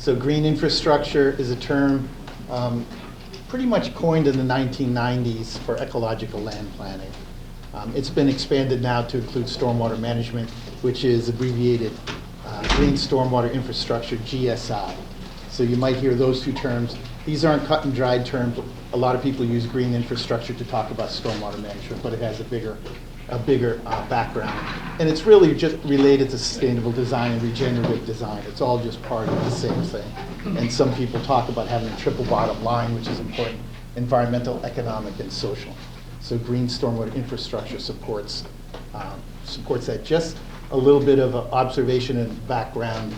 So green infrastructure is a term pretty much coined in the 1990s for ecological land planning. It's been expanded now to include stormwater management, which is abbreviated Green Stormwater Infrastructure, GSI. So you might hear those two terms. These aren't cut and dried terms. A lot of people use green infrastructure to talk about stormwater management, but it has a bigger background. And it's really just related to sustainable design and regenerative design. It's all just part of the same thing. And some people talk about having a triple bottom line, which is important: environmental, economic, and social. So green stormwater infrastructure supports that. Just a little bit of observation and background.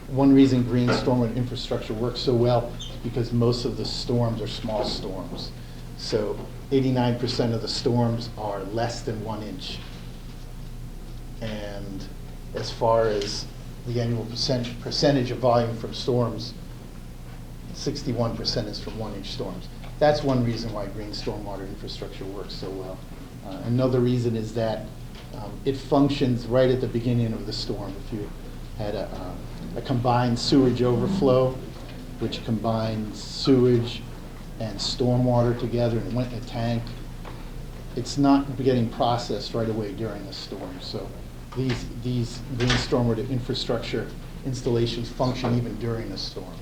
One reason green stormwater infrastructure works so well is because most of the storms are small storms. So 89% of the storms are less than 1 inch. And as far as the annual percentage of volume from storms, 61% is from 1 inch storms. That's one reason why green stormwater infrastructure works so well. Another reason is that it functions right at the beginning of the storm. If you had a combined sewage overflow, which combines sewage and stormwater together and went in a tank, it's not getting processed right away during the storm. So these green stormwater infrastructure installations function even during the storm.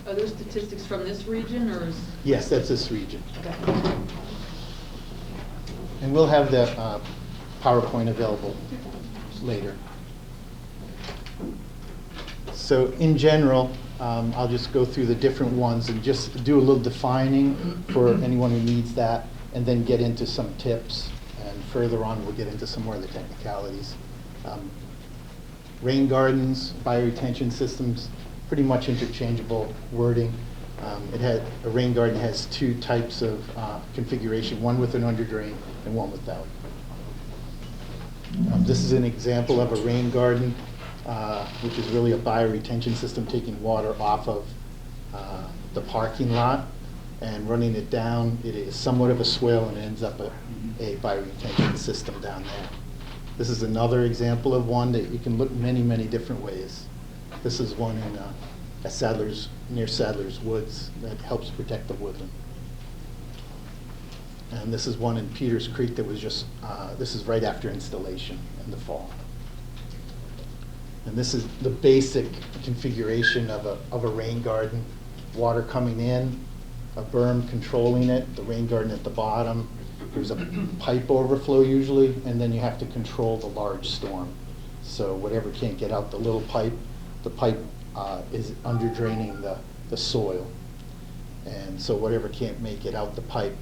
Are those statistics from this region, or is? Yes, that's this region. Okay. And we'll have the PowerPoint available later. So in general, I'll just go through the different ones and just do a little defining for anyone who needs that, and then get into some tips. And further on, we'll get into some more of the technicalities. Rain gardens, bioretention systems, pretty much interchangeable wording. A rain garden has two types of configuration, one with an underdrain and one without. This is an example of a rain garden, which is really a bioretention system taking water off of the parking lot and running it down. It is somewhat of a swale and ends up a bioretention system down there. This is another example of one that you can look many, many different ways. This is one in near Sadler's Woods that helps protect the woodland. And this is one in Peters Creek that was just, this is right after installation in the fall. And this is the basic configuration of a rain garden. Water coming in, a berm controlling it, the rain garden at the bottom. There's a pipe overflow usually, and then you have to control the large storm. So whatever can't get out the little pipe, the pipe is under draining the soil. And so whatever can't make it out the pipe,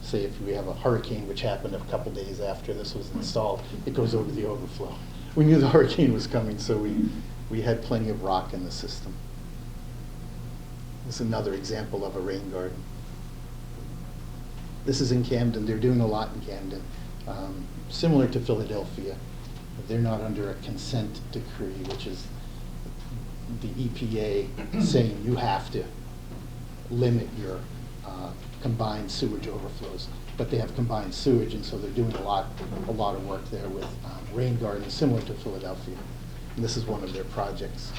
say if we have a hurricane, which happened a couple days after this was installed, it goes over the overflow. We knew the hurricane was coming, so we had plenty of rock in the system. This is another example of a rain garden. This is in Camden. They're doing a lot in Camden, similar to Philadelphia. They're not under a consent decree, which is the EPA saying you have to limit your combined sewage overflows. But they have combined sewage, and so they're doing a lot of work there with rain gardens, similar to Philadelphia. And this is one of their projects.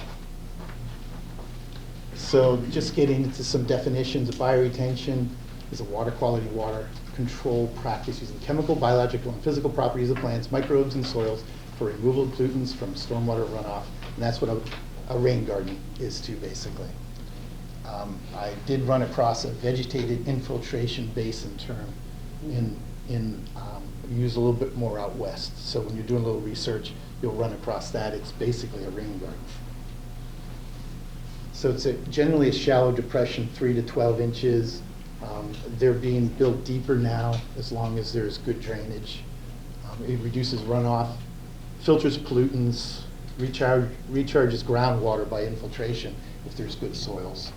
So just getting into some definitions, bioretention is a water quality water control practice using chemical, biological, and physical properties of plants, microbes, and soils for removal of pollutants from stormwater runoff. And that's what a rain garden is too, basically. I did run across a vegetated infiltration basin term used a little bit more out west. So when you're doing a little research, you'll run across that. It's basically a rain garden. So it's generally a shallow depression, 3 to 12 inches. They're being built deeper now as long as there's good drainage. It reduces runoff, filters pollutants, recharges groundwater by infiltration if there's good soils.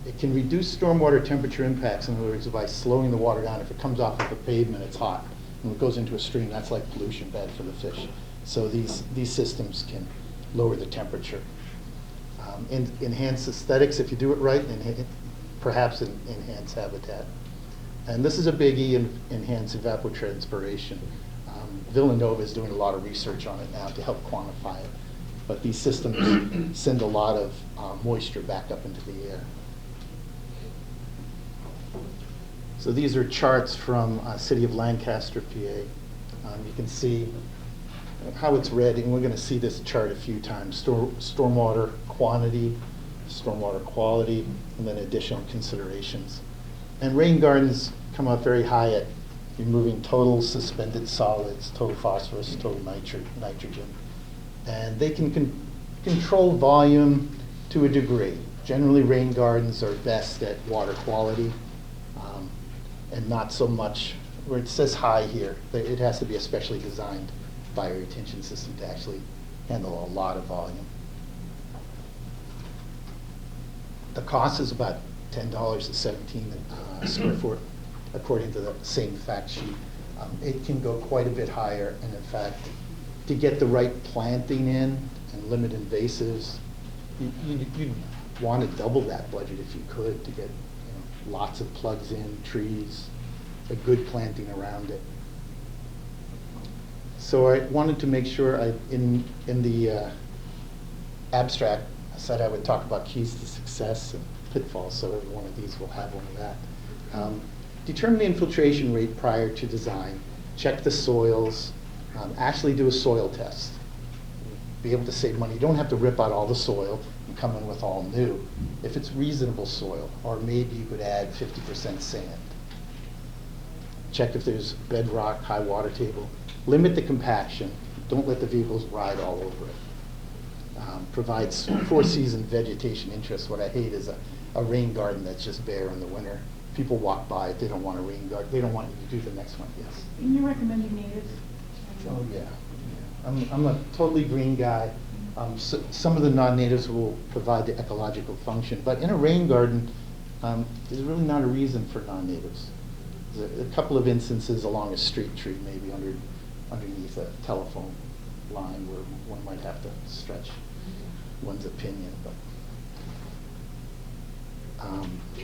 It can reduce stormwater temperature impacts, in other words, by slowing the water down. If it comes off of a pavement, it's hot. When it goes into a stream, that's like pollution, bad for the fish. So these systems can lower the temperature. Enhance aesthetics if you do it right, and perhaps enhance habitat. And this is a biggie, enhance evapotranspiration. Villanova is doing a lot of research on it now to help quantify it. but these systems send a lot of moisture back up into the air. So these are charts from City of Lancaster, PA. You can see how it's read, and we're going to see this chart a few times. Stormwater quantity, stormwater quality, and then additional considerations. And rain gardens come up very high at removing total suspended solids, total phosphorus, total nitrogen. And they can control volume to a degree. Generally, rain gardens are best at water quality, and not so much, where it says high here, it has to be a specially designed fire retention system to actually handle a lot of volume. The cost is about $10 to 17 square foot, according to the same fact sheet. It can go quite a bit higher, and in fact, to get the right planting in and limit invasives, you'd want to double that budget if you could, to get lots of plugs in, trees, a good planting around it. So I wanted to make sure in the abstract, I said I would talk about keys to success and pitfalls, so every one of these will have one of that. Determine the infiltration rate prior to design. Check the soils. Actually do a soil test. Be able to save money. You don't have to rip out all the soil and come in with all new. If it's reasonable soil, or maybe you could add 50% sand. Check if there's bedrock, high water table. Limit the compaction. Don't let the vehicles ride all over it. Provides four-season vegetation interest. What I hate is a rain garden that's just bare in the winter. People walk by it, they don't want a rain garden. They don't want you to do the next one, yes. Can you recommend you natives? Oh, yeah. I'm a totally green guy. Some of the non-natives will provide the ecological function, but in a rain garden, there's really not a reason for non-natives. There's a couple of instances along a street tree, maybe underneath a telephone line, where one might have to stretch one's opinion. But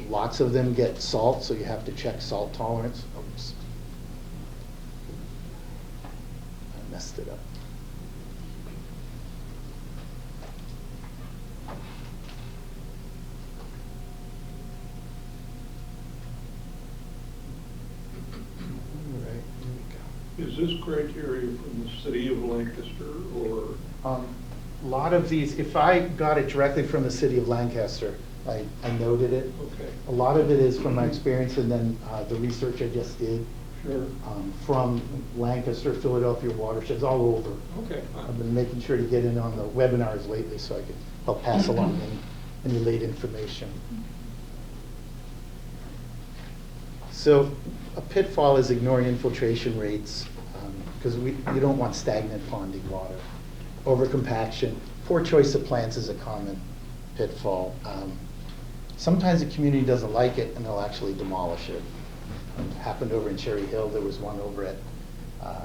lots of them get salt, so you have to check salt tolerance. Oops. I messed it up. Is this criteria from the city of Lancaster, or? A lot of these, if I got it directly from the city of Lancaster, I noted it. Okay. A lot of it is from my experience, and then the research I just did. Sure. From Lancaster, Philadelphia, Watersheds, all over. Okay. I've been making sure to get in on the webinars lately so I can help pass along any late information. So a pitfall is ignoring infiltration rates, because you don't want stagnant ponding water. Overcompaction, poor choice of plants is a common pitfall. Sometimes the community doesn't like it and they'll actually demolish it. It happened over in Cherry Hill. There was one over at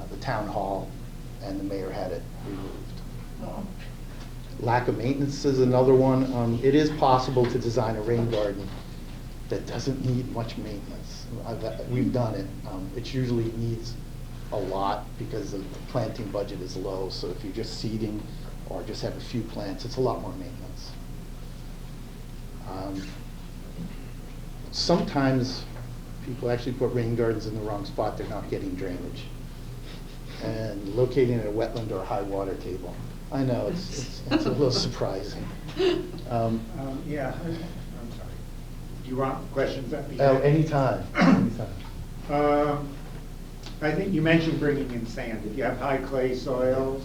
the town hall, and the mayor had it removed. Lack of maintenance is another one. It is possible to design a rain garden that doesn't need much maintenance. We've done it. It usually needs a lot because the planting budget is low. So if you're just seeding or just have a few plants, it's a lot more maintenance. Sometimes people actually put rain gardens in the wrong spot. They're not getting drainage. And locating in a wetland or a high water table. I know, it's a little surprising. Yeah, I'm sorry. Do you want questions at the Oh, end? anytime, anytime. I think you mentioned bringing in sand. If you have high clay soils,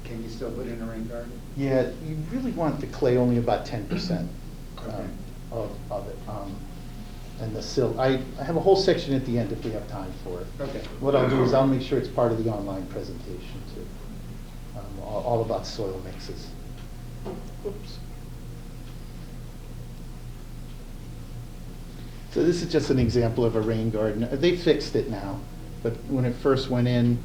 can you still put in a rain garden? Yeah, you really want the clay only about 10% Okay. of it. And the silt, I have a whole section at the end if we have time for it. Okay. What I'll do is I'll make sure it's part of the online presentation too. All about soil mixes. Oops. So this is just an example of a rain garden. They fixed it now, but when it first went in,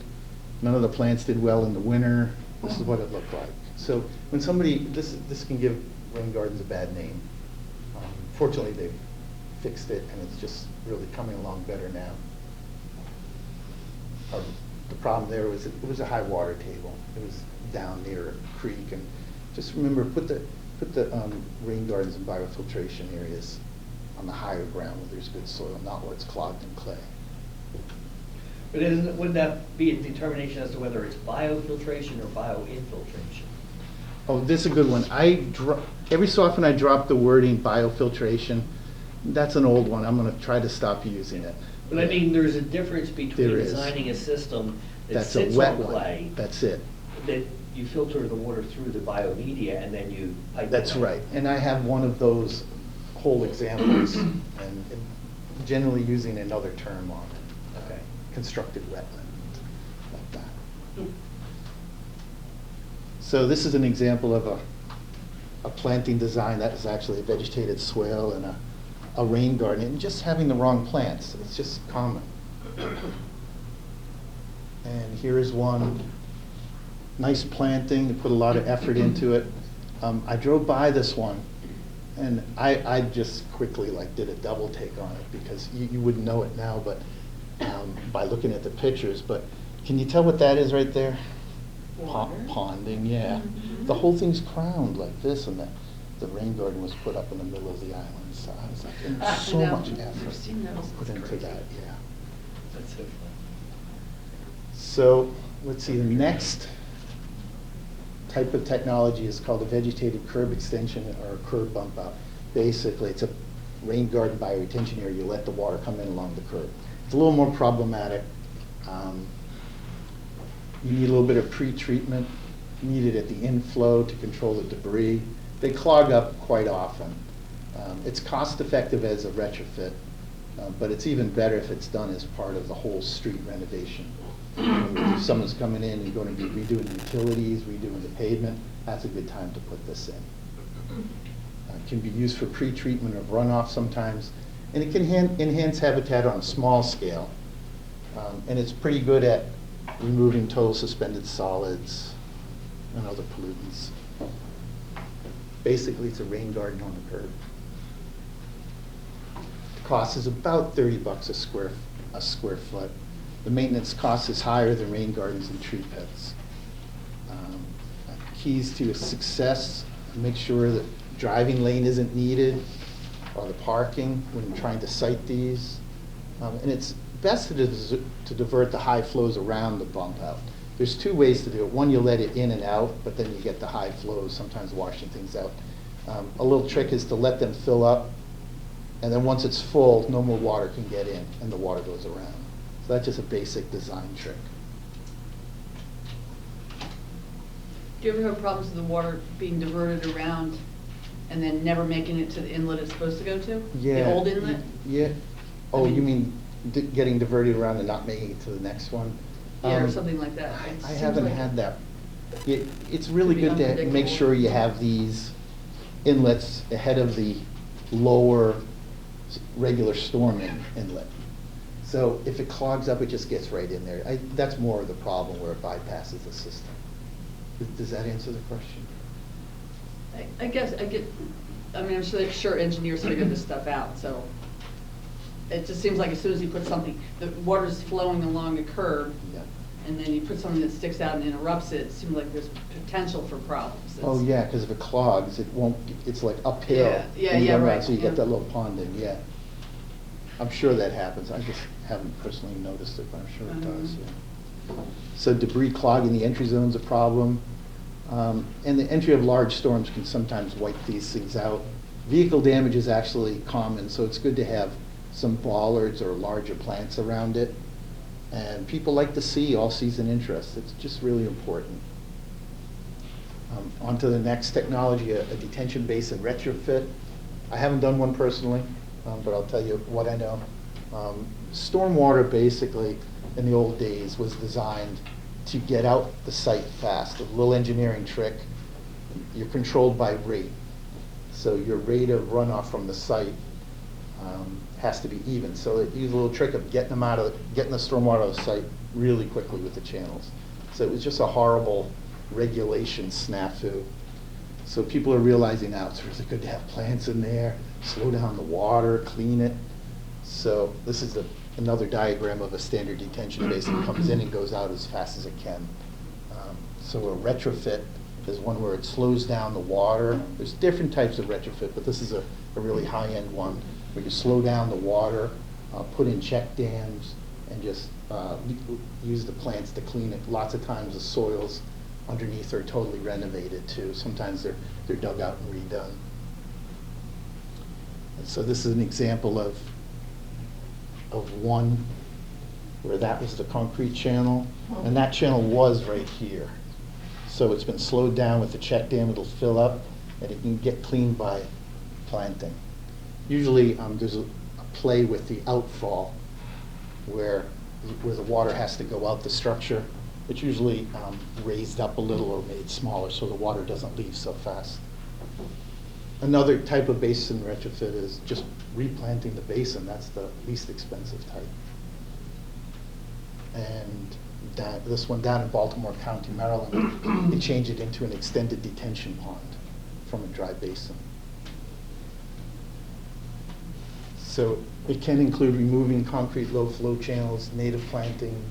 none of the plants did well in the winter. This is what it looked like. So when somebody, this can give rain gardens a bad name. Fortunately, they've fixed it, and it's just really coming along better now. The problem there was, it was a high water table. It was down near a creek, and just remember, put the rain gardens and biofiltration areas on the higher ground where there's good soil, not where it's clogged in clay. But wouldn't that be a determination as to whether it's biofiltration or bioinfiltration? Oh, this is a good one. Every so often I drop the wording biofiltration. That's an old one. I'm gonna try to stop using it. But I mean, there's a difference between There is. designing a system that That's a sits wet on one. clay, That's it. that you filter the water through the biomedia and then you pipe it That's out. right. And I have one of those whole examples, and generally using another term on it. Okay. Constructed wetland, like that. So this is an example of a planting design that is actually a vegetated swale and a rain garden, and just having the wrong plants. It's just common. And here is one nice planting. They put a lot of effort into it. I drove by this one, and I just quickly did a double take on it, because you wouldn't know it now, but by looking at the pictures. But can you tell what that is right there? Water. Ponding, yeah. Mhm. The whole thing's crowned like this, and the rain garden was put up in the middle of the island. So I was like, and so Now, much I've effort seen those. put It's into great. that, yeah. That's so fun. So let's see, the next type of technology is called a vegetated curb extension or a curb bump out. Basically, it's a rain garden bioretention area. You let the water come in along the curb. It's a little more problematic. You need a little bit of pre-treatment needed at the inflow to control the debris. They clog up quite often. It's cost-effective as a retrofit, but it's even better if it's done as part of the whole street renovation. If someone's coming in and going to be redoing utilities, redoing the pavement, that's a good time to put this in. It can be used for pre-treatment of runoff sometimes, and it can enhance habitat on a small scale. And it's pretty good at removing total suspended solids and other pollutants. Basically, it's a rain garden on the curb. The cost is about $30 a square foot. The maintenance cost is higher than rain gardens and tree pits. Keys to success: make sure that driving lane isn't needed, or the parking when you're trying to site these. And it's best to divert the high flows around the bump out. There's two ways to do it. One, you let it in and out, but then you get the high flows, sometimes washing things out. A little trick is to let them fill up, and then once it's full, no more water can get in, and the water goes around. So that's just a basic design trick. Do you ever have problems with the water being diverted around and then never making it to the inlet it's supposed to go to? Yeah. The old inlet? Yeah. Oh, I mean- you mean getting diverted around and not making it to the next one? Yeah, or something like that. It I seems haven't like had that. It's really Could be good to make unpredictable. sure you have these inlets ahead of the lower regular storm inlet. So if it clogs up, it just gets right in there. That's more of the problem, where it bypasses the system. Does that answer the question? I guess, I mean, I'm sure engineers figure this stuff out, so it just seems like as soon as you put something, the water's flowing along a curb, Yeah. and then you put something that sticks out and interrupts it, it seems like there's potential for problems. Oh, yeah, because if it clogs, it won't, it's like uphill. Yeah, when you yeah, run around, right, So you yeah. get that little pond in, yeah. I'm sure that happens. I just haven't personally noticed it, but I'm sure it does, yeah. So debris clogging the entry zone's a problem. And the entry of large storms can sometimes wipe these things out. Vehicle damage is actually common, so it's good to have some bollards or larger plants around it. And people like to see all-season interest. It's just really important. On to the next technology, a detention basin retrofit. I haven't done one personally, but I'll tell you what I know. Stormwater, basically, in the old days, was designed to get out the site fast. A little engineering trick. You're controlled by rate. So your rate of runoff from the site has to be even. So they use a little trick of getting the stormwater out of the site really quickly with the channels. So it was just a horrible regulation snafu. So people are realizing now it's really good to have plants in there, slow down the water, clean it. So this is a another diagram of a standard detention basin. Comes in and goes out as fast as it can. So a retrofit is one where it slows down the water. There's different types of retrofit, but this is a really high-end one where you slow down the water, put in check dams, and just use the plants to clean it. Lots of times the soils underneath are totally renovated too. Sometimes they're dug out and redone. And so this is an example of one where that was the concrete channel, and that channel was right here. So it's been slowed down with the check dam. It'll fill up, and it can get cleaned by planting. Usually there's a play with the outfall where the water has to go out the structure. It's usually raised up a little or made smaller so the water doesn't leave so fast. Another type of basin retrofit is just replanting the basin. That's the least expensive type. And this one down in Baltimore County, Maryland, they changed it into an extended detention pond from a dry basin. So it can include removing concrete low flow channels, native planting,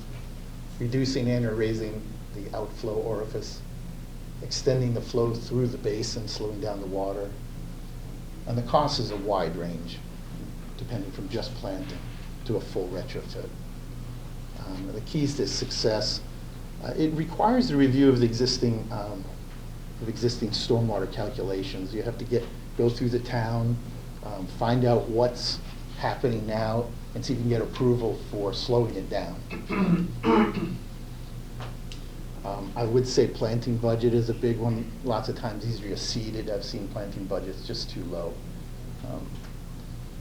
reducing and or raising the outflow orifice, extending the flow through the basin, slowing down the water. And the cost is a wide range, depending from just planting to a full retrofit. The keys to success, it requires the review of the existing stormwater calculations. You have to go through the town, find out what's happening now, and see if you can get approval for slowing it down. I would say planting budget is a big one. Lots of times these are just seeded. I've seen planting budgets just too low.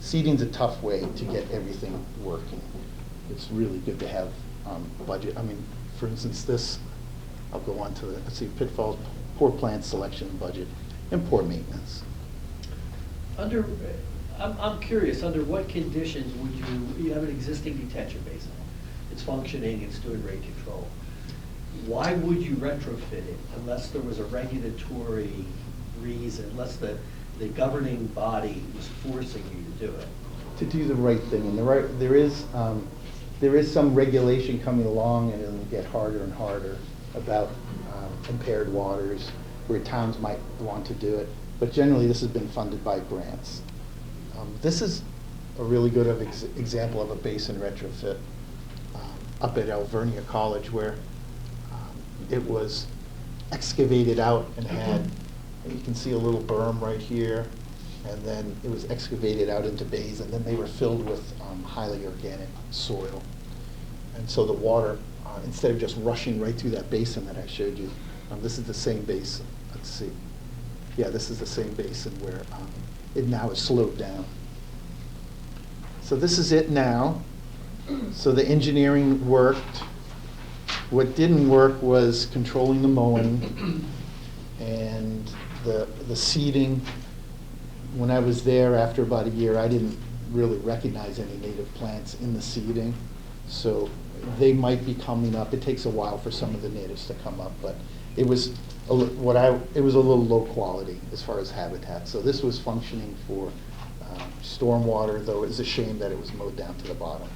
Seeding's a tough way to get everything working. It's really good to have budget. I mean, for instance, I'll go on to let's see, pitfalls, poor plant selection budget, and poor maintenance. I'm curious, under what conditions would you have an existing detention basin? It's functioning, it's doing rate control. Why would you retrofit it unless there was a regulatory reason, unless the governing body was forcing you to do it? To do the right thing, and there is some regulation coming along, and it'll get harder and harder about impaired waters, where towns might want to do it. But generally, this has been funded by grants. This is a really good example of a basin retrofit up at Alvernia College, where it was excavated out and had, you can see a little berm right here, and then it was excavated out into bays, and then they were filled with highly organic soil. And so the water, instead of just rushing right through that basin that I showed you, this is the same basin. Let's see. Yeah, this is the same basin where it now is slowed down. So this is it now. So the engineering worked. What didn't work was controlling the mowing and the seeding. When I was there after about a year, I didn't really recognize any native plants in the seeding. So they might be coming up. It takes a while for some of the natives to come up, but it was a little low quality as far as habitat. So this was functioning for stormwater, though it's a shame that it was mowed down to the bottom.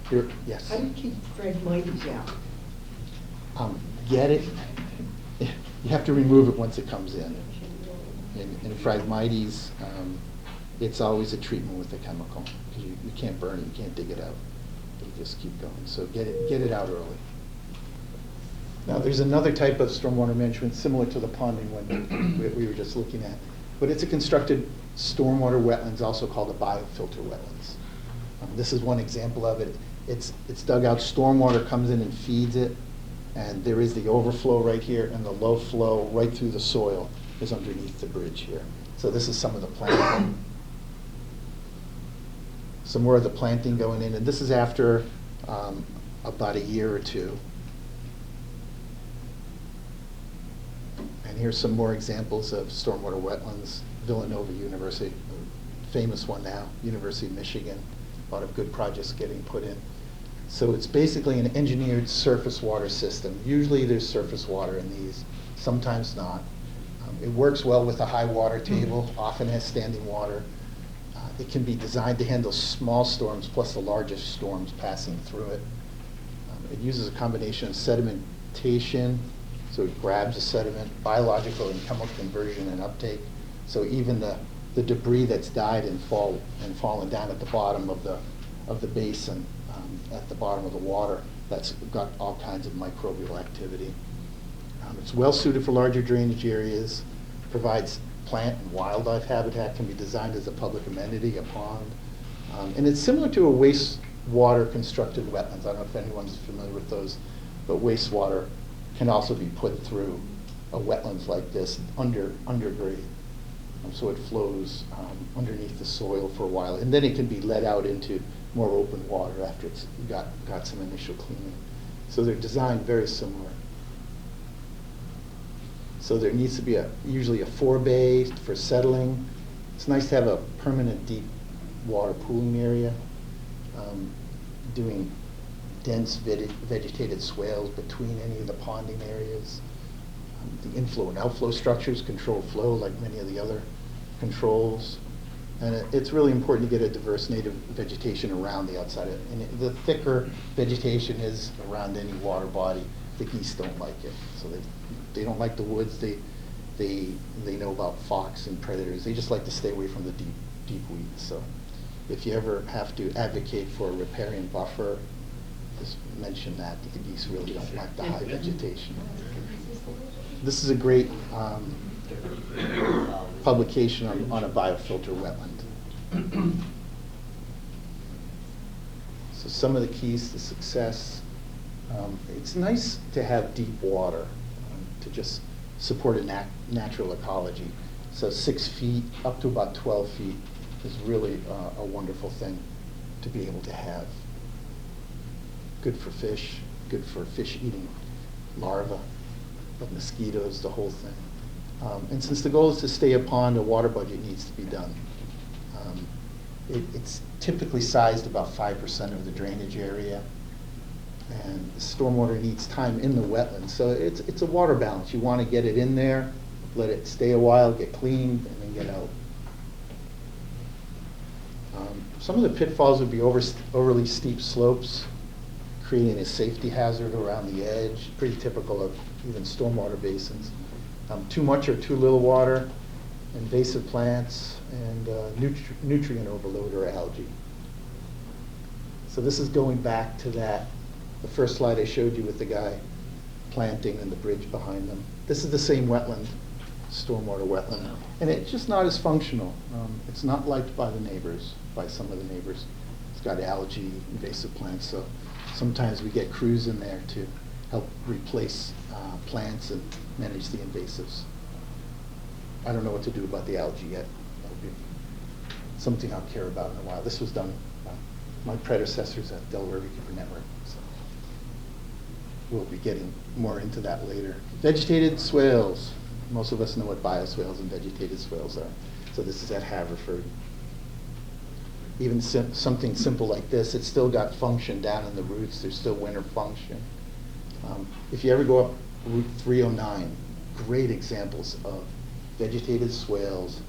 Here, yes? How do you keep Phragmites out? Get it. You have to remove it once it comes in. In Phragmites, it's always a treatment with a chemical. You can't burn it, you can't dig it out. You just keep going. So get it out early. Now there's another type of stormwater management similar to the ponding one we were just looking at, but it's a constructed stormwater wetlands, also called a biofilter wetlands. This is one example of it. It's dug out, stormwater comes in and feeds it, and there is the overflow right here, and the low flow right through the soil is underneath the bridge here. So this is some of the planting. Some more of the planting going in, and this is after about a year or two. And here's some more examples of stormwater wetlands. Villanova University, famous one now, University of Michigan, a lot of good projects getting put in. So it's basically an engineered surface water system. Usually there's surface water in these, sometimes not. It works well with a high water table, often has standing water. It can be designed to handle small storms plus the largest storms passing through it. It uses a combination of sedimentation, so it grabs the sediment, biological and chemical conversion and uptake. So even the debris that's died and fallen down at the bottom of the basin, at the bottom of the water, that's got all kinds of microbial activity. It's well suited for larger drainage areas, provides plant and wildlife habitat, can be designed as a public amenity, a pond. And it's similar to a wastewater constructed wetlands. I don't know if anyone's familiar with those, but wastewater can also be put through a wetlands like this undergrade. So it flows underneath the soil for a while, and then it can be let out into more open water after it's got some initial cleaning. So they're designed very similar. So there needs to be usually a forebay for settling. It's nice to have a permanent deep water pooling area, doing dense vegetated swales between any of the ponding areas. The inflow and outflow structures control flow like many of the other controls. And it's really important to get a diverse native vegetation around the outside. And the thicker vegetation is around any water body, the geese don't like it. So they don't like the woods. They know about fox and predators. They just like to stay away from the deep weeds. So if you ever have to advocate for a riparian buffer, just mention that the geese really don't like the high vegetation. This is a great publication on a biofilter wetland. So some of the keys to success. It's nice to have deep water to just support a natural ecology. So 6 feet up to about 12 feet is really a wonderful thing to be able to have. Good for fish, good for fish eating larvae, of mosquitoes, the whole thing. And since the goal is to stay a pond, a water budget needs to be done. It's typically sized about 5% of the drainage area, and stormwater needs time in the wetlands. So it's a water balance. You want to get it in there, let it stay a while, get cleaned, and then get out. Some of the pitfalls would be overly steep slopes, creating a safety hazard around the edge, pretty typical of even stormwater basins. Too much or too little water, invasive plants, and nutrient overload or algae. So this is going back to the first slide I showed you with the guy planting and the bridge behind them. This is the same wetland, stormwater wetland, and it's just not as functional. It's not liked by the neighbors, by some of the neighbors. It's got algae, invasive plants, so sometimes we get crews in there to help replace plants and manage the invasives. I don't know what to do about the algae yet. That'll be something I'll care about in a while. This was done by my predecessors at Delaware Riverkeeper Network. So we'll be getting more into that later. Vegetated swales. Most of us know what bioswales and vegetated swales are. So this is at Haverford. Even something simple like this, it's still got function down in the roots. There's still winter function. If you ever go up Route 309, great examples of vegetated swales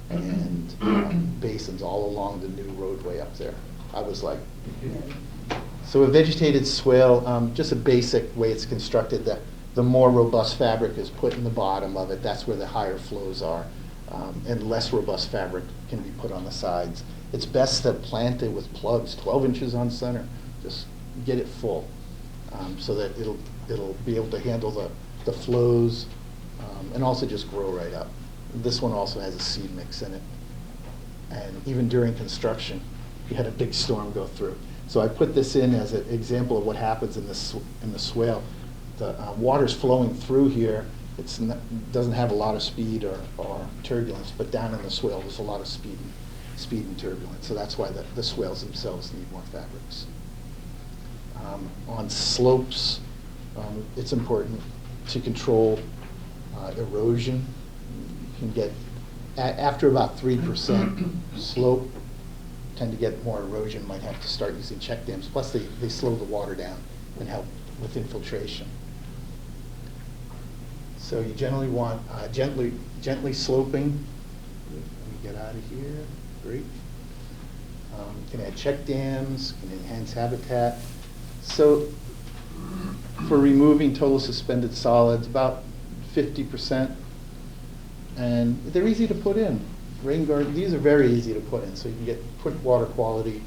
and basins all along the new roadway up there. I was like, so a vegetated swale, just a basic way it's constructed, the more robust fabric is put in the bottom of it. That's where the higher flows are. And less robust fabric can be put on the sides. It's best to plant it with plugs, 12 inches on center. Just get it full so that it'll be able to handle the flows and also just grow right up. This one also has a seed mix in it. And even during construction, we had a big storm go through. So I put this in as an example of what happens in the swale. The water's flowing through here. It doesn't have a lot of speed or turbulence, but down in the swale there's a lot of speed and turbulence. So that's why the swales themselves need more fabrics. On slopes, it's important to control erosion. You can get, after about 3% slope, tend to get more erosion, might have to start using check dams. Plus they slow the water down and help with infiltration. So you generally want gently sloping. Let me get out of here. Great. Can add check dams, can enhance habitat. So for removing total suspended solids, about 50%. And they're easy to put in. Rain garden, these are very easy to put in, so you can get quick water quality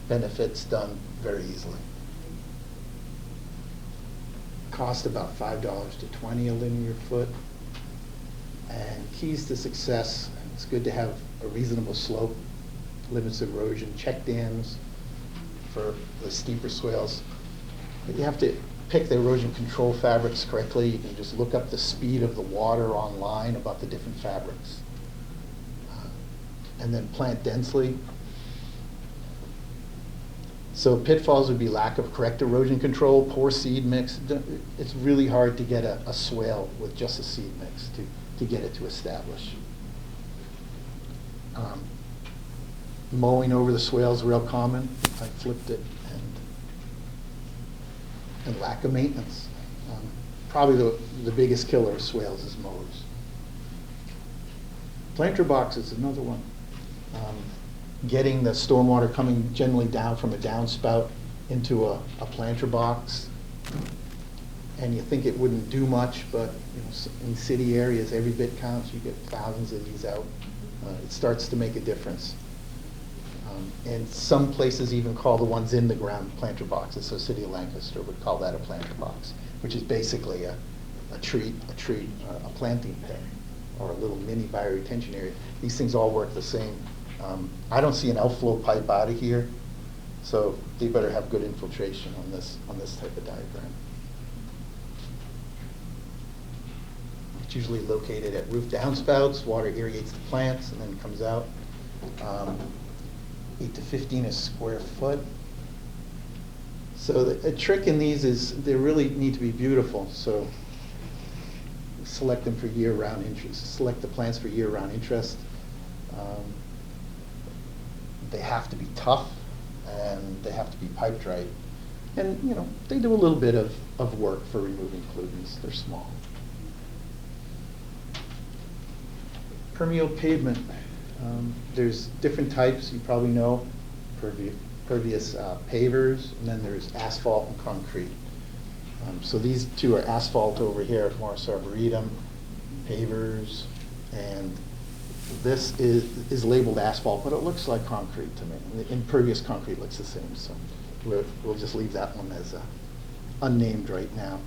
benefits done very easily. Cost about $5 to $20 a linear foot. And keys to success, it's good to have a reasonable slope, limits erosion, check dams for the steeper swales. But you have to pick the erosion control fabrics correctly. You can just look up the speed of the water online about the different fabrics. And then plant densely. So pitfalls would be lack of correct erosion control, poor seed mix. It's really hard to get a swale with just a seed mix to get it to establish. Mowing over the swale is real common. I flipped it. And lack of maintenance. Probably the biggest killer of swales is mowers. Planter box is another one. Getting the stormwater coming generally down from a downspout into a planter box. And you think it wouldn't do much, but in city areas, every bit counts. You get thousands of these out. It starts to make a difference. And some places even call the ones in the ground planter boxes. So City of Lancaster would call that a planter box, which is basically a planting pit, or a little mini bioretention area. These things all work the same. I don't see an outflow pipe out of here, so they better have good infiltration on this type of diagram. It's usually located at roof downspouts. Water irrigates the plants and then comes out. 8 to 15 a square foot. So the trick in these is they really need to be beautiful. So select them for year-round interest. Select the plants for year-round interest. They have to be tough, and they have to be pipe dried. And they do a little bit of work for removing pollutants. They're small. Permeable pavement. There's different types, you probably know. Pervious pavers, and then there's asphalt and concrete. So these two are asphalt over here at Morris Arboretum, pavers, and this is labeled asphalt, but it looks like concrete to me. Impervious concrete looks the same, so we'll just leave that one as unnamed right now.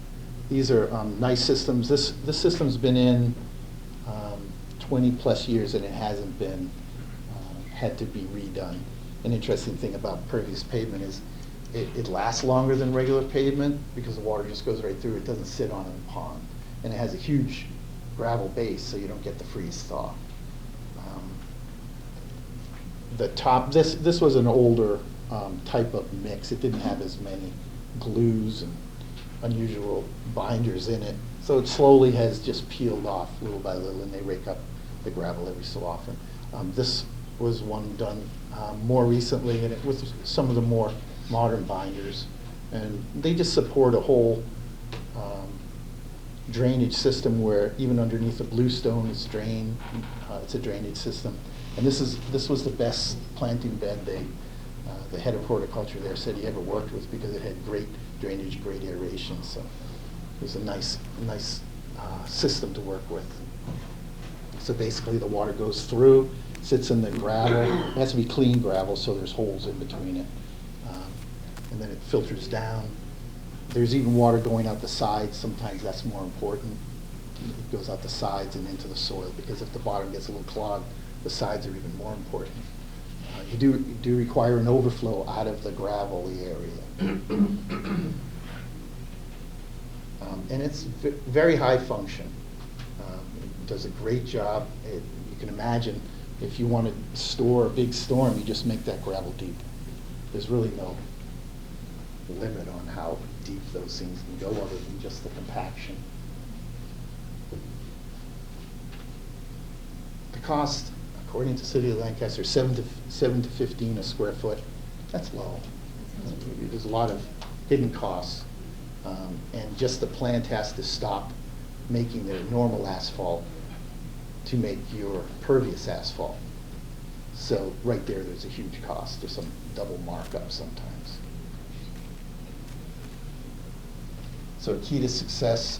These are nice systems. This system's been in 20 plus years, and it hasn't been had to be redone. An interesting thing about pervious pavement is it lasts longer than regular pavement because the water just goes right through. It doesn't sit on a pond, and it has a huge gravel base, so you don't get the freeze thaw. The top, this was an older type of mix. It didn't have as many glues and unusual binders in it, so it slowly has just peeled off little by little, and they rake up the gravel every so often. This was one done more recently, and it was some of the more modern binders, and they just support a whole drainage system where even underneath the bluestone is drained. It's a drainage system, and this was the best planting bed the head of horticulture there said he ever worked with, because it had great drainage, great aeration. So it was a nice system to work with. So basically the water goes through, sits in the gravel. It has to be clean gravel, so there's holes in between it. And then it filters down. There's even water going out the sides. Sometimes that's more important. It goes out the sides and into the soil, because if the bottom gets a little clogged, the sides are even more important. You do require an overflow out of the gravelly area. And it's very high function. It does a great job. You can imagine if you want to store a big storm, you just make that gravel deep. There's really no limit on how deep those things can go other than just the compaction. The cost, according to City of Lancaster, 7 to 15 a square foot. That's low. There's a lot of hidden costs, and just the plant has to stop making their normal asphalt to make your pervious asphalt. So right there's a huge cost. There's some double markup sometimes. So key to success,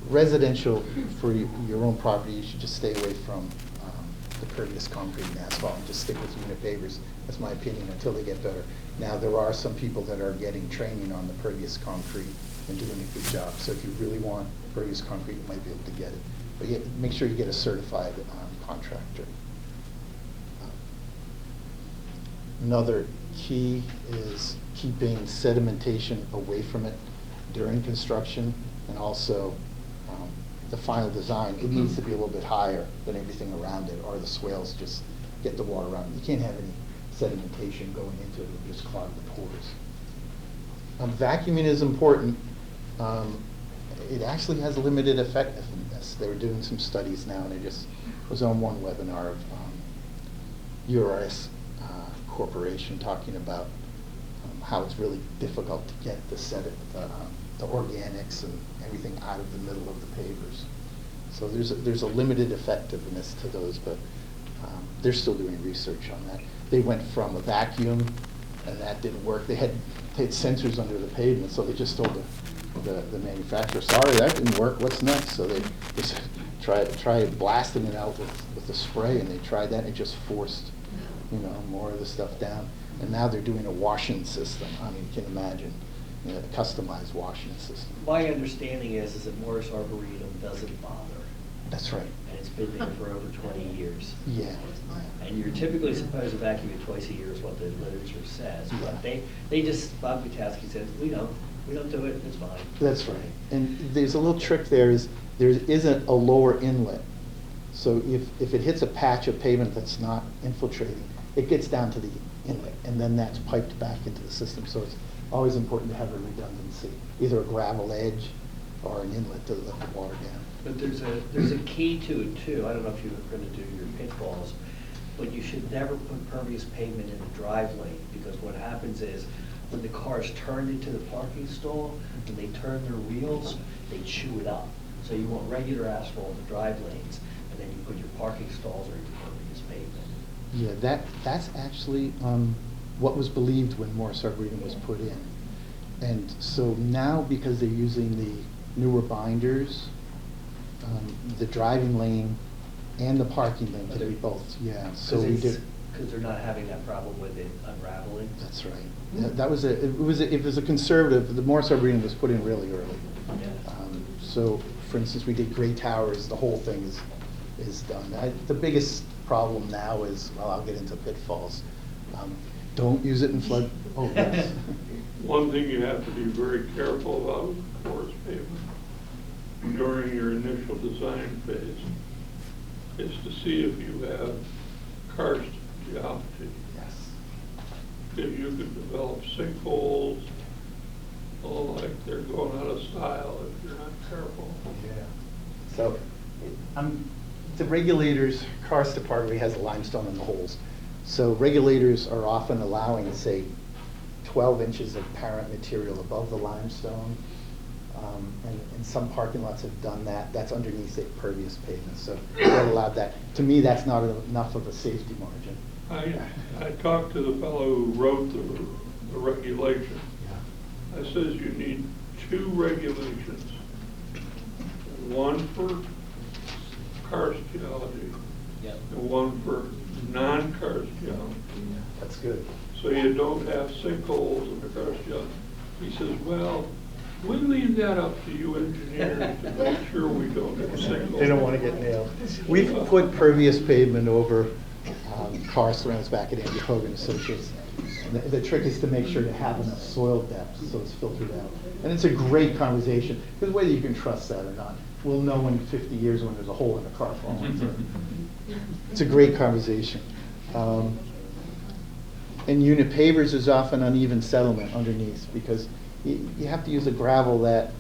residential for your own property, you should just stay away from the pervious concrete and asphalt and just stick with unit pavers. That's my opinion until they get better. Now, there are some people that are getting training on the pervious concrete and doing a good job. So if you really want pervious concrete, you might be able to get it. But make sure you get a certified contractor. Another key is keeping sedimentation away from it during construction, and also the final design. It needs to be a little bit higher than everything around it, or the swales just get the water around it. You can't have any sedimentation going into it, it'll just clog the pores. Vacuuming is important. It actually has limited effectiveness. They were doing some studies now, and I just was on one webinar of URS Corporation talking about how it's really difficult to get the organics and everything out of the middle of the pavers. So there's a limited effectiveness to those, but they're still doing research on that. They went from a vacuum, and that didn't work. They had sensors under the pavement, so they just told the manufacturer, sorry, that didn't work, what's next? So they said, try blasting it out with the spray, and they tried that, and it just forced more of the stuff down. And now they're doing a washing system. I mean, you can imagine, a customized washing system. My understanding is that Morris Arboretum doesn't bother. That's right. And it's been there for over 20 years. Yeah. And you're typically supposed to vacuum it twice a year is what the literature says. Yeah. But they just, Bob Gutowski said, we don't do it, it's fine. That's right. And there's a little trick there isn't a lower inlet. So if it hits a patch of pavement that's not infiltrating, it gets down to the inlet, and then that's piped back into the system. So it's always important to have a redundancy, either a gravel edge or an inlet to let the water down. But there's a key to it too. I don't know if you were going to do your pitfalls, but you should never put pervious pavement in the drive lane, because what happens is when the cars turn into the parking stall, when they turn their wheels, they chew it up. So you want regular asphalt in the drive lanes, and then you put your parking stalls or your pervious pavement. Yeah, that's actually what was believed when Morris Arboretum was put in. And so now, because they're using the newer binders, the driving lane and the parking lane can be both, yeah. So we did. Because they're not having that problem with it unraveling? That's right. That was it was a conservative, the Morris Arboretum was put in really early. Yeah. So, for instance, we did Gray Towers, the whole thing is done. The biggest problem now is, well, I'll get into pitfalls. Don't use it in flood. Oh, yes. One thing you have to be very careful about with porous pavement during your initial design phase is to see if you have karst geometry. Yes. If you could develop sinkholes, like they're going out of style if you're not careful. Yeah. So, the regulators, karst department has limestone in the holes. So regulators are often allowing, say, 12 inches of parent material above the limestone. And some parking lots have done that. That's underneath the pervious pavement. So they're allowed that. To me, that's not enough of a safety margin. I talked to the fellow who wrote the regulation. Yeah. I says you need 2 regulations. One for karst geology Yep. and one for non-karst geology. That's good. So you don't have sinkholes in the karst geology. He says, well, we leave that up to you engineers to make sure we don't have sinkholes. They don't want to get nailed. We've put pervious pavement over karst around back at Andy Hogan Associates. And the trick is to make sure to have enough soil depth so it's filtered out. And it's a great conversation, because whether you can trust that or not, we'll know in 50 years when there's a hole in the car falling through. It's a great conversation. And unit pavers is often uneven settlement underneath, because you have to use a gravel that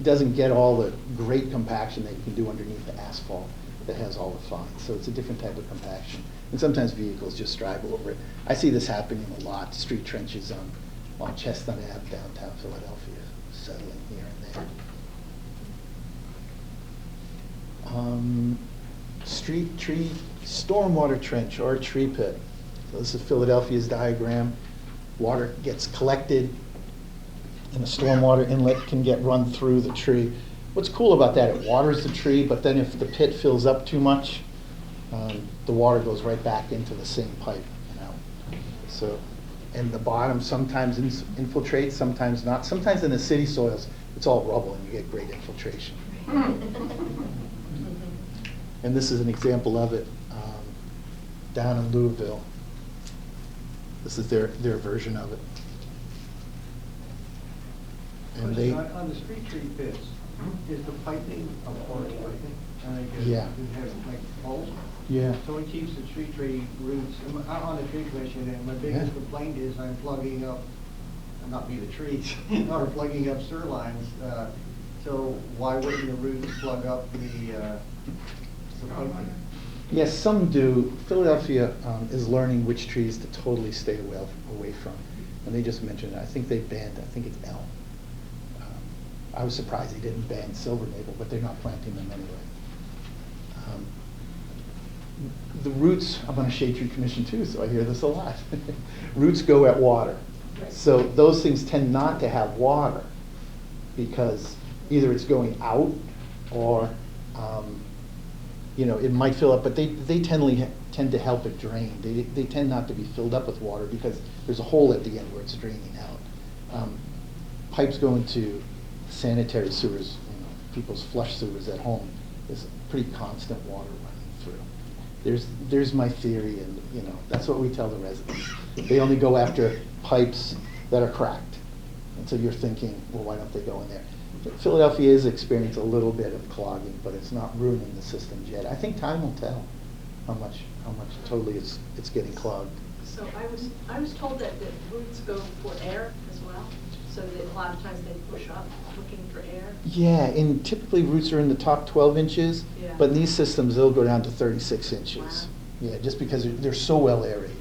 doesn't get all the great compaction that you can do underneath the asphalt that has all the fines. So it's a different type of compaction. And sometimes vehicles just drive over it. I see this happening a lot, street trenches on Chestnut Ave, downtown Philadelphia, settling here and there. street tree stormwater trench or tree pit. So this is Philadelphia's diagram. Water gets collected and a stormwater inlet can get run through the tree. What's cool about that, it waters the tree, but then if the pit fills up too much, the water goes right back into the same pipe, you know. So, and the bottom sometimes infiltrates, sometimes not. Sometimes in the city soils, it's all rubble and you get great infiltration. And this is an example of it down in Louisville. This is their version of it. And they, On the street tree pits, is the piping a porous piping? Yeah. It has like holes? yeah, So it keeps the street tree roots, I'm on the tree commission, and my biggest Yeah. complaint is I'm plugging up, not me, the trees, or plugging up sewer lines. So why wouldn't the roots plug up the piping? yes, some do. Philadelphia is learning which trees to totally stay away from. And they just mentioned it. I think they banned, I think it's elm. I was surprised they didn't ban silver maple, but they're not planting them anyway. The roots, I'm on a shade tree commission too, so I hear this a lot. Roots go at water. So those things tend not to have water because either it's going out or, it might fill up, but they tend to help it drain. They tend not to be filled up with water because there's a hole at the end where it's draining out. Pipes go into sanitary sewers, people's flush sewers at home. There's pretty constant water running through. There's my theory, and that's what we tell the residents. They only go after pipes that are cracked. And so you're thinking, well, why don't they go in there? Philadelphia is experiencing a little bit of clogging, but it's not ruining the systems yet. I think time will tell how much totally it's getting clogged. So I was told that the roots go for air as well, so that a lot of times they push up looking for air. Yeah, and typically roots are in the top 12 inches, Yeah. but in these systems, they'll go down to 36 inches. Wow. Yeah, just because they're so well aerated.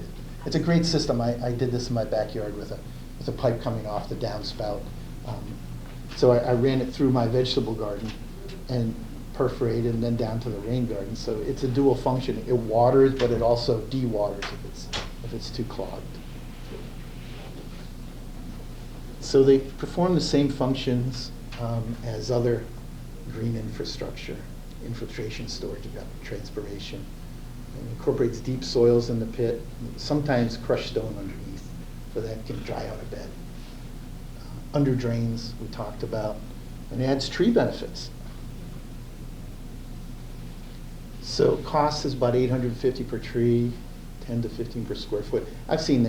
It's a great system. I did this in my backyard with a pipe coming off the downspout. So I ran it through my vegetable garden and perforated and then down to the rain garden. So it's a dual function. It waters, but it also dewaters if it's too clogged. So they perform the same functions as other green infrastructure, infiltration, storage, transpiration. It incorporates deep soils in the pit, sometimes crushed stone underneath, so that can dry out a bed. Under drains, we talked about, and adds tree benefits. So cost is about $850 per tree, 10 to 15 per square foot. I've seen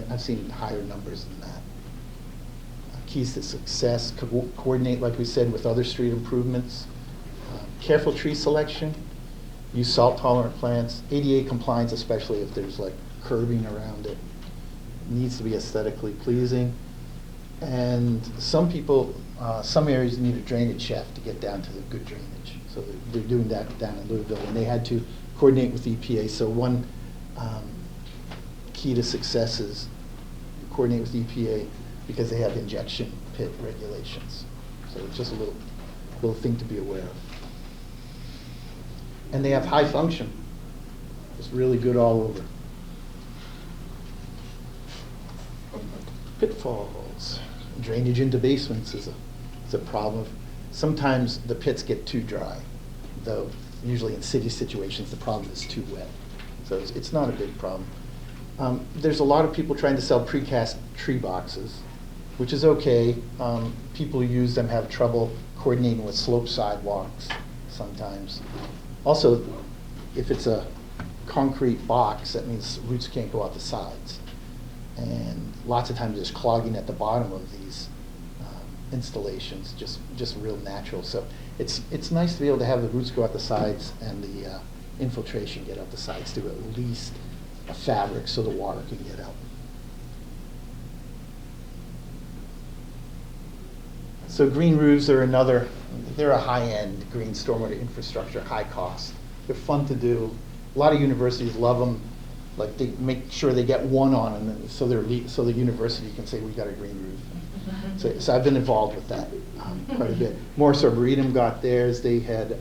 higher numbers than that. Keys to success: coordinate, like we said, with other street improvements. Careful tree selection. Use salt-tolerant plants. ADA compliance, especially if there's like curbing around it. Needs to be aesthetically pleasing. And some people, some areas need a drainage shaft to get down to the good drainage. So they're doing that down in Louisville, and they had to coordinate with EPA. So one key to success is coordinate with EPA because they have injection pit regulations. So it's just a little thing to be aware of. And they have high function. It's really good all over. Pitfalls. Drainage into basements is a problem. Sometimes the pits get too dry, though usually in city situations the problem is too wet. So it's not a big problem. There's a lot of people trying to sell precast tree boxes, which is okay. People who use them have trouble coordinating with slope sidewalks sometimes. Also, if it's a concrete box, that means roots can't go out the sides. And lots of times there's clogging at the bottom of these installations, just real natural. So it's nice to be able to have the roots go out the sides and the infiltration get out the sides to at least a fabric so the water can get out. So green roofs are they're a high-end green stormwater infrastructure, high cost. They're fun to do. A lot of universities love them. Like they make sure they get one on them, so the university can say we got a green roof. So I've been involved with that quite a bit. Morris Arboretum got theirs. They had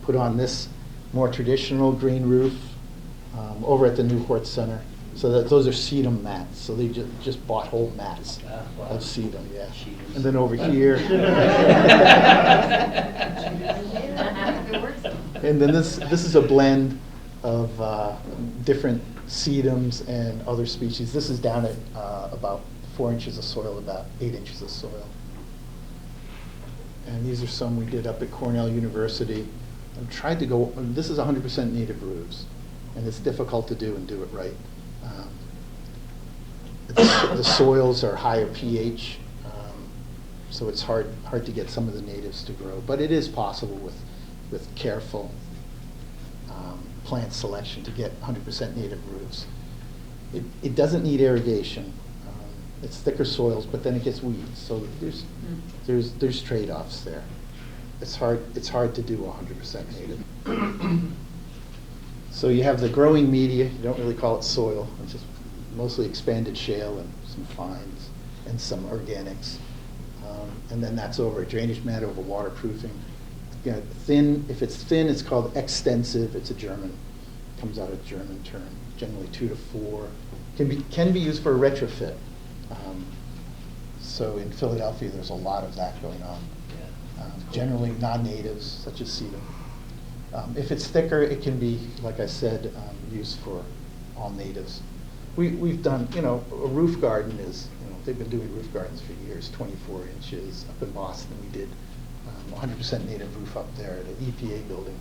put on this more traditional green roof over at the Newport Center. So those are sedum mats. So they just bought whole mats Wow. of sedum, yeah. Sedums. And then over here. And then this is a blend of different sedums and other species. This is down at about 4 inches of soil, about 8 inches of soil. And these are some we did up at Cornell University. I've tried to go, this is 100% native roofs, and it's difficult to do and do it right. The soils are higher pH, so it's hard to get some of the natives to grow. But it is possible with careful plant selection to get 100% native roofs. It doesn't need irrigation. It's thicker soils, but then it gets weeds. So there's trade-offs there. It's hard to do 100% native. So you have the growing media. You don't really call it soil. It's just mostly expanded shale and some fines and some organics. And then that's over a drainage mat, over waterproofing. You know, thin. If it's thin, it's called extensive. It's a German, comes out of a German term. Generally 2 to 4. Can be used for a retrofit. So in Philadelphia, there's a lot of that going on. Generally non-natives, such as sedum. If it's thicker, it can be, like I said, used for all natives. We've done, a roof garden is, they've been doing roof gardens for years, 24 inches. Up in Boston, we did 100% native roof up there at an EPA building.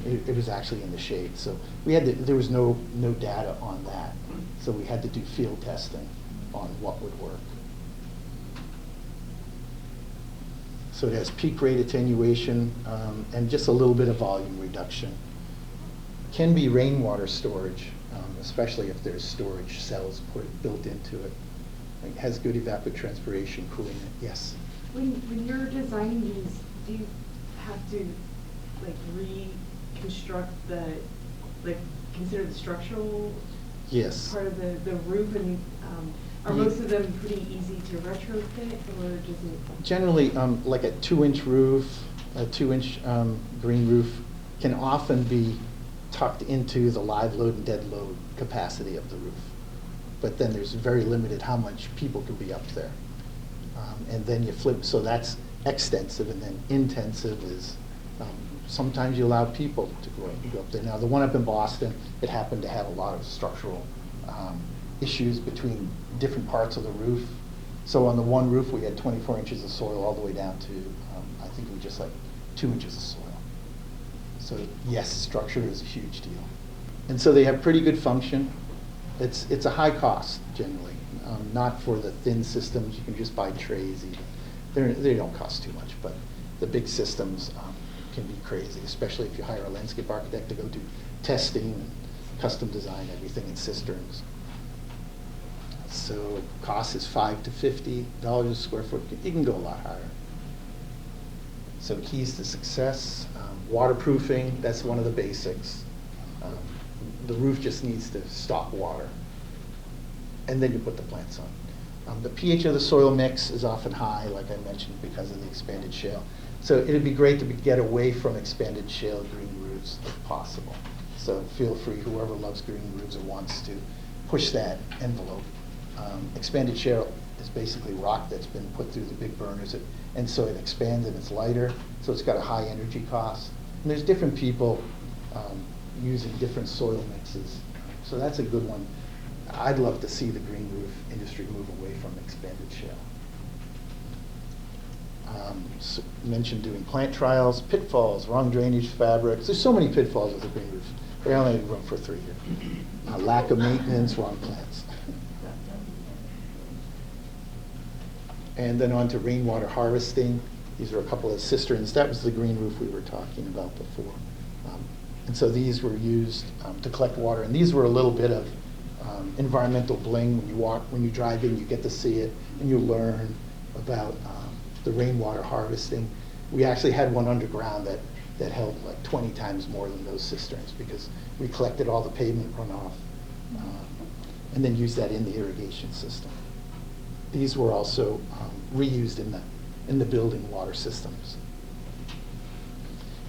It was actually in the shade, so there was no data on that, so we had to do field testing on what would work. So it has peak rate attenuation and just a little bit of volume reduction. Can be rainwater storage, especially if there's storage cells built into it. It has good evapotranspiration, cooling it. Yes? When you're designing these, do you have to reconstruct consider the structural Yes. part of the roof, and are most of them pretty easy to retrofit, or does it? Generally, like a 2-inch roof, a 2-inch green roof can often be tucked into the live load and dead load capacity of the roof. But then there's very limited how much people can be up there. And then you flip, so that's extensive, and then intensive is sometimes you allow people to go up there. Now, the one up in Boston, it happened to have a lot of structural issues between different parts of the roof. So on the one roof, we had 24 inches of soil all the way down to, I think it was just like 2 inches of soil. So yes, structure is a huge deal. And so they have pretty good function. It's a high cost generally, not for the thin systems. You can just buy trays even. They don't cost too much, but the big systems can be crazy, especially if you hire a landscape architect to go do testing and custom design everything in cisterns. So cost is $5 to $50 a square foot. You can go a lot higher. So keys to success, waterproofing, that's one of the basics. The roof just needs to stop water. And then you put the plants on. The pH of the soil mix is often high, like I mentioned, because of the expanded shale. So it'd be great to get away from expanded shale green roofs if possible. So feel free, whoever loves green roofs or wants to push that envelope. Expanded shale is basically rock that's been put through the big burners, and so it expands and it's lighter, so it's got a high energy cost. And there's different people using different soil mixes, so that's a good one. I'd love to see the green roof industry move away from expanded shale. So mentioned doing plant trials, pitfalls, wrong drainage fabrics. There's so many pitfalls with a green roof. We only have room for 3 here. Lack of maintenance, wrong plants. And then on to rainwater harvesting. These are a couple of cisterns. That was the green roof we were talking about before. And so these were used to collect water. And these were a little bit of environmental bling. When you drive in, you get to see it, and you learn about the rainwater harvesting. We actually had one underground that held like 20 times more than those cisterns, because we collected all the pavement runoff and then used that in the irrigation system. These were also reused in the building water systems.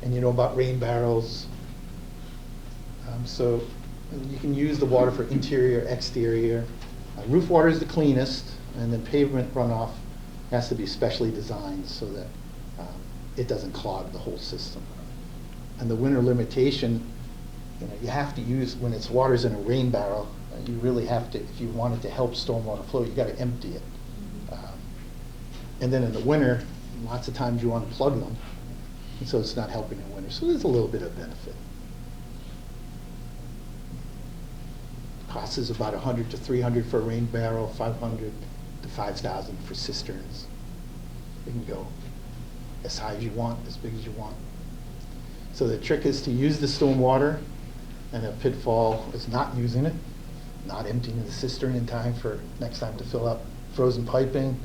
And you know about rain barrels, So you can use the water for interior, exterior. Roof water is the cleanest, and then pavement runoff has to be specially designed so that it doesn't clog the whole system. And the winter limitation, you have to use, when it's water's in a rain barrel, you really have to, if you want it to help stormwater flow, you got to empty it. And then in the winter, lots of times you want to plug them, and so it's not helping in winter. So there's a little bit of benefit. Cost is about $100 to $300 for a rain barrel, $500 to $5,000 for cisterns. You can go as high as you want, as big as you want. So the trick is to use the storm water, and a pitfall is not using it, not emptying the cistern in time for next time to fill up frozen piping,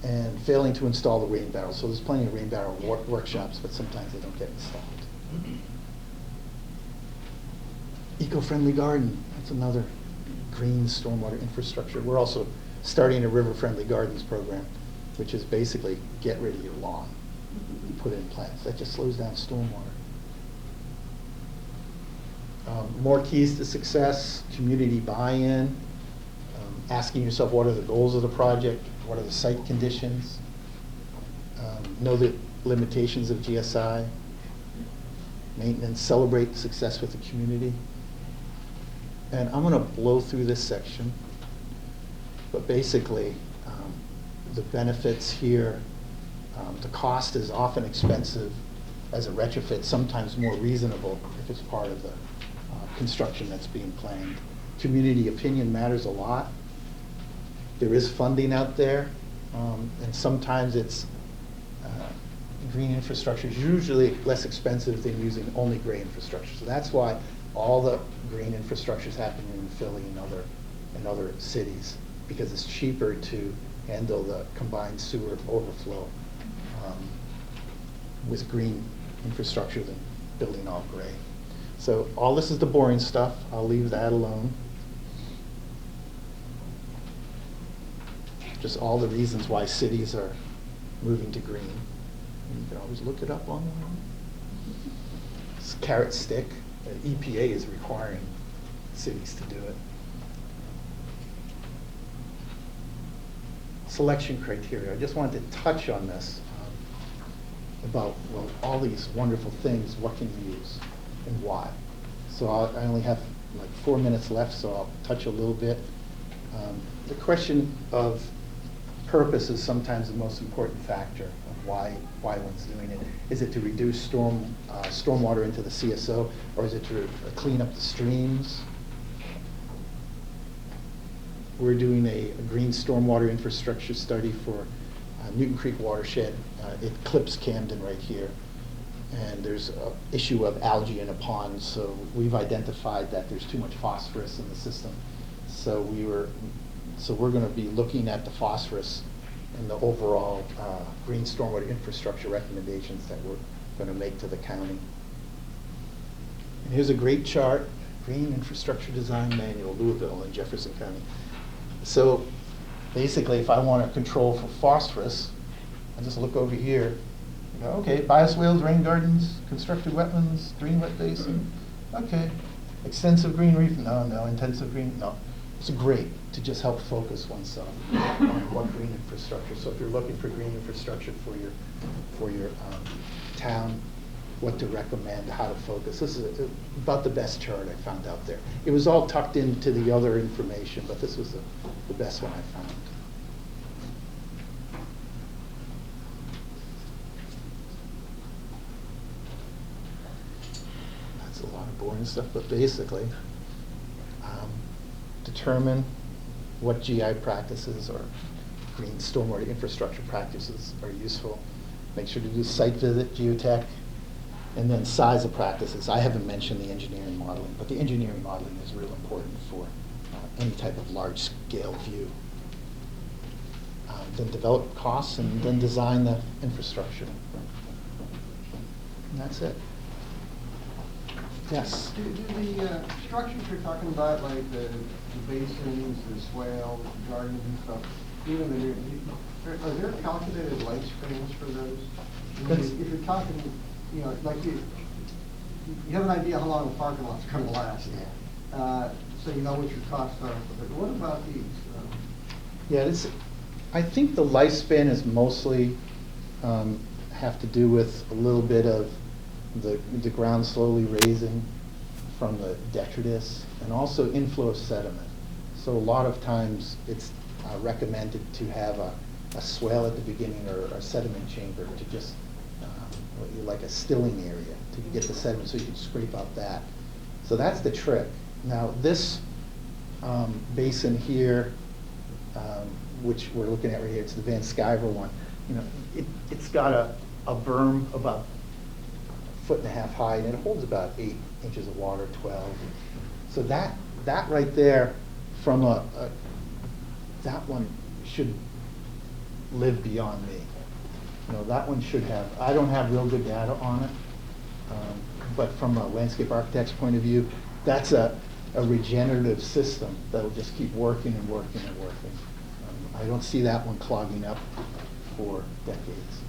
and failing to install the rain barrel. So there's plenty of rain barrel workshops, but sometimes they don't get installed. Eco-friendly garden, that's another green stormwater infrastructure. We're also starting a river-friendly gardens program, which is basically get rid of your lawn and put in plants. That just slows down stormwater. More keys to success: community buy-in, asking yourself what are the goals of the project, what are the site conditions, know the limitations of GSI, maintenance, celebrate success with the community. And I'm going to blow through this section, but basically the benefits here, the cost is often expensive as a retrofit, sometimes more reasonable if it's part of the construction that's being planned. Community opinion matters a lot. There is funding out there, and sometimes it's green infrastructure is usually less expensive than using only gray infrastructure. So that's why all the green infrastructure is happening in Philly and other cities, because it's cheaper to handle the combined sewer overflow with green infrastructure than building all gray. So all this is the boring stuff. I'll leave that alone. Just all the reasons why cities are moving to green. And you can always look it up online. It's a carrot stick. The EPA is requiring cities to do it. Selection criteria. I just wanted to touch on this about, well, all these wonderful things. What can you use and why? So I only have like 4 minutes left, so I'll touch a little bit. The question of purpose is sometimes the most important factor of why one's doing it. Is it to reduce stormwater into the CSO, or is it to clean up the streams? We're doing a green stormwater infrastructure study for Newton Creek Watershed. It clips Camden right here. And there's an issue of algae in a pond, so we've identified that there's too much phosphorus in the system. So we're going to be looking at the phosphorus and the overall green stormwater infrastructure recommendations that we're going to make to the county. And here's a great chart: Green Infrastructure Design Manual, Louisville and Jefferson County. So basically, if I want to control for phosphorus, I just look over here. You go, okay, bioswales, rain gardens, constructed wetlands, green wet basin. Okay, extensive green reef? No. Intensive green? No. It's great to just help focus oneself on what green infrastructure. So if you're looking for green infrastructure for your town, what to recommend, how to focus. This is about the best chart I found out there. It was all tucked into the other information, but this was the best one I found. That's a lot of boring stuff, but basically, determine what GI practices or green stormwater infrastructure practices are useful. Make sure to do site visit, geotech, and then size of practices. I haven't mentioned the engineering modeling, but the engineering modeling is real important for any type of large-scale view. Then develop costs and then design the infrastructure. And that's it. Yes? Do the structures you're talking about, like the basins, the swales, the gardens and stuff, are there calculated lifespans for those? I mean, if you're talking, like you have an idea how long the parking lot's gonna last. So you know what your costs are, but what about these? Yeah, I think the lifespan is mostly have to do with a little bit of the ground slowly raising from the detritus and also inflow of sediment. So a lot of times it's recommended to have a swale at the beginning or a sediment chamber to just, like a stilling area to get the sediment so you can scrape out that. So that's the trick. Now this basin here, which we're looking at right here, it's the Van Sciver one. You know, it's got a berm about 1.5 feet high, and it holds about 8 inches of water, 12. So that right there, from that one should live beyond me. You know, that one should have. I don't have real good data on it, but from a landscape architect's point of view, that's a regenerative system that will just keep working and working and working. I don't see that one clogging up for decades.